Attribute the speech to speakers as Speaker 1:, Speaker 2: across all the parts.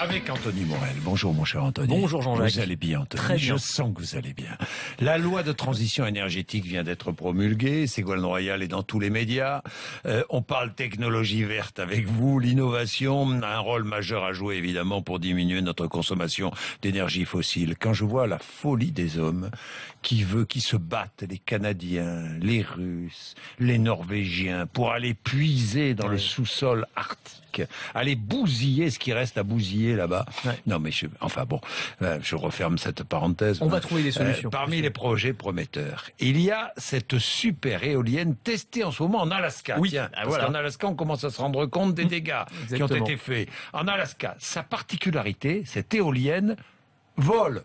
Speaker 1: Avec Anthony Morel. Bonjour mon cher Anthony.
Speaker 2: Bonjour Jean-Jacques.
Speaker 1: Vous allez bien Anthony?
Speaker 2: Très bien.
Speaker 1: Je sens que vous allez bien. La loi de transition énergétique vient d'être promulguée. Ségolène Royal est dans tous les médias. On parle technologie verte avec vous. L'innovation a un rôle majeur à jouer évidemment pour diminuer notre consommation d'énergie fossile. Quand je vois la folie des hommes qui se battent, les Canadiens, les Russes, les Norvégiens, pour aller puiser dans le sous-sol arctique, aller bousiller ce qui reste à bousiller là-bas. Ouais. Non mais je referme cette parenthèse.
Speaker 2: On va trouver des solutions.
Speaker 1: Parmi les projets prometteurs, il y a cette super éolienne testée en ce moment en Alaska.
Speaker 2: Oui,
Speaker 1: tiens, parce qu'en Alaska, on commence à se rendre compte des dégâts qui ont été faits. En Alaska, sa particularité, cette éolienne vole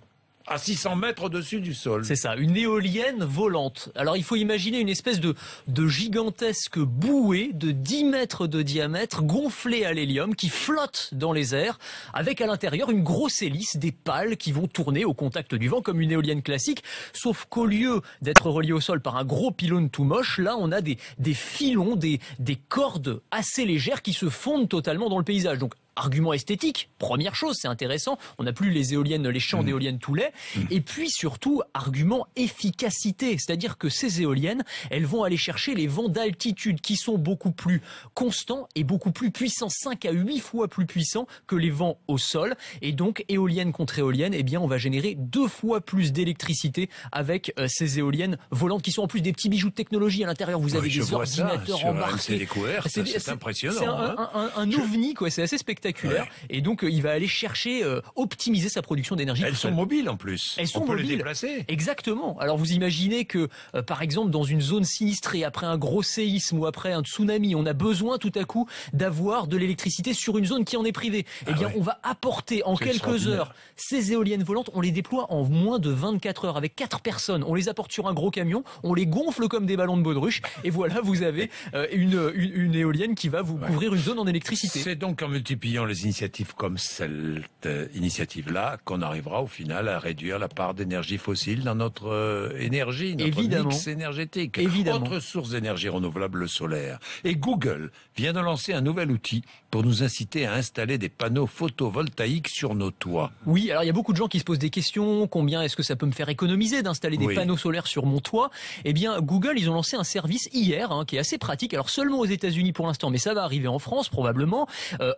Speaker 1: à 600 mètres au-dessus du sol.
Speaker 2: C'est ça, une éolienne volante. Alors il faut imaginer une espèce de gigantesque bouée de 10 mètres de diamètre gonflée à l'hélium qui flotte dans les airs avec à l'intérieur une grosse hélice, des pales qui vont tourner au contact du vent comme une éolienne classique, sauf qu'au lieu d'être reliée au sol par un gros pylône tout moche, là on a des filons, des cordes assez légères qui se fondent totalement dans le paysage. Donc argument esthétique, première chose, c'est intéressant. On n'a plus les éoliennes, les champs d'éoliennes tout lait. Et puis surtout, argument efficacité. C'est-à-dire que ces éoliennes, elles vont aller chercher les vents d'altitude qui sont beaucoup plus constants et beaucoup plus puissants, 5 à 8 fois plus puissants que les vents au sol. Et donc, éolienne contre éolienne, eh bien, on va générer 2 fois plus d'électricité avec ces éoliennes volantes qui sont en plus des petits bijoux de technologie à l'intérieur. Vous avez des ordinateurs embarqués.
Speaker 1: C'est impressionnant.
Speaker 2: C'est un ovni, quoi. C'est assez spectaculaire. Ouais. Et donc, il va aller chercher, optimiser sa production d'énergie.
Speaker 1: Elles sont mobiles en plus.
Speaker 2: Elles sont
Speaker 1: mobiles.
Speaker 2: Les déplacer. Exactement. Alors, vous imaginez que, par exemple, dans une zone sinistrée, après un gros séisme ou après un tsunami, on a besoin tout à coup d'avoir de l'électricité sur une zone qui en est privée. Eh bien, on va apporter en quelques heures ces éoliennes volantes. On les déploie en moins de 24 heures avec 4 personnes. On les apporte sur un gros camion, on les gonfle comme des ballons de baudruche. Et voilà, vous avez une éolienne qui va vous couvrir une zone en électricité.
Speaker 1: C'est donc en multipliant les initiatives comme cette initiative-là qu'on arrivera au final à réduire la part d'énergie fossile dans notre énergie, notre mix énergétique.
Speaker 2: Évidemment.
Speaker 1: Autre source d'énergie renouvelable, le solaire. Et Google vient de lancer un nouvel outil pour nous inciter à installer des panneaux photovoltaïques sur nos toits.
Speaker 2: Oui, alors il y a beaucoup de gens qui se posent des questions. Combien est-ce que ça peut me faire économiser d'installer des panneaux solaires sur mon toit? Eh bien, Google, ils ont lancé un service hier qui est assez pratique. Alors seulement aux États-Unis pour l'instant, mais ça va arriver en France probablement.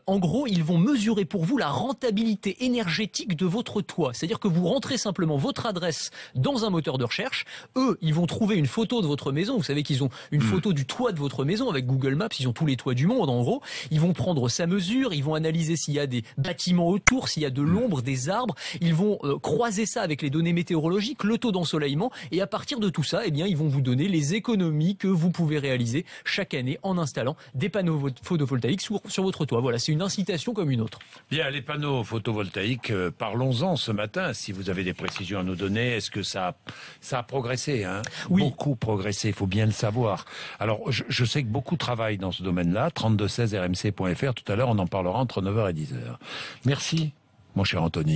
Speaker 2: En gros, ils vont mesurer pour vous la rentabilité énergétique de votre toit. C'est-à-dire que vous rentrez simplement votre adresse dans un moteur de recherche. Eux, ils vont trouver une photo de votre maison. Vous savez qu'ils ont une photo du toit de votre maison avec Google Maps. Ils ont tous les toits du monde, en gros. Ils vont prendre sa mesure. Ils vont analyser s'il y a des bâtiments autour, s'il y a de l'ombre, des arbres. Ils vont croiser ça avec les données météorologiques, le taux d'ensoleillement. Et à partir de tout ça, eh bien, ils vont vous donner les économies que vous pouvez réaliser chaque année en installant des panneaux photovoltaïques sur votre toit. Voilà, c'est une incitation comme une autre.
Speaker 1: Bien, les panneaux photovoltaïques, parlons-en ce matin. Si vous avez des précisions à nous donner, est-ce que ça a progressé, hein?
Speaker 2: Oui.
Speaker 1: Beaucoup progressé, il faut bien le savoir. Alors, je sais que beaucoup travaillent dans ce domaine-là. 3216 rmc.fr. Tout à l'heure, on en parlera entre 9h et 10h. Merci, mon cher Anthony.